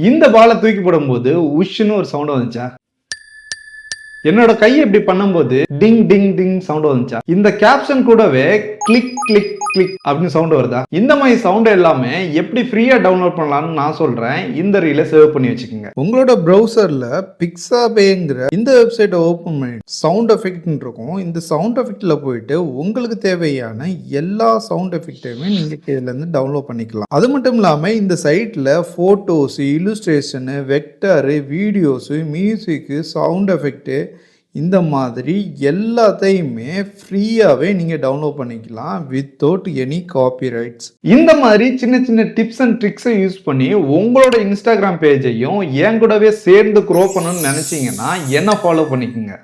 இந்த பாலை தூக்கி போடும்போது உஷ்ன்னு ஒரு சவுண்ட் வந்துச்சா? என்னோட கை இப்படி பண்ணும்போது டிங் டிங் டிங் சவுண்ட் வந்துச்சா? இந்த கேப்ஷன் கூடவே கிளிக் கிளிக் கிளிக் அப்படின்னு சவுண்ட் வருதா? இந்த மாதிரி சவுண்ட் எல்லாமே எப்படி ஃப்ரீயா டவுன்லோட் பண்ணலாம்னு நான் சொல்றேன். இந்த ரீலை சேவ் பண்ணி வச்சுக்கோங்க. உங்களோட ப்ரௌசர்ல பிக்ஸாபேங்கிற இந்த வெப்சைட்டை ஓபன் பண்ணி சவுண்ட் எஃபெக்ட் இருக்கும். இந்த சவுண்ட் எஃபெக்ட்ல போயிட்டு உங்களுக்கு தேவையான எல்லா சவுண்ட் எஃபெக்டையுமே நீங்க இதுல இருந்து டவுன்லோட் பண்ணிக்கலாம். அது மட்டும் இல்லாம இந்த சைட்ல photos, illustration, vector, videos, music, sound effect இந்த மாதிரி எல்லாத்தையுமே ஃப்ரீயாவே நீங்க டவுன்லோட் பண்ணிக்கலாம் வித்தவுட் எனி காப்பிரைட்ஸ். இந்த மாதிரி சின்ன சின்ன டிப்ஸ் அண்ட் ட்ரிக்ஸை யூஸ் பண்ணி உங்களோட இன்ஸ்டாகிராம் பேஜையும் என் கூடவே சேர்ந்து க்ரோ பண்ணணும்னு நினைச்சீங்கன்னா என்ன ஃபாலோ பண்ணிக்கோங்க.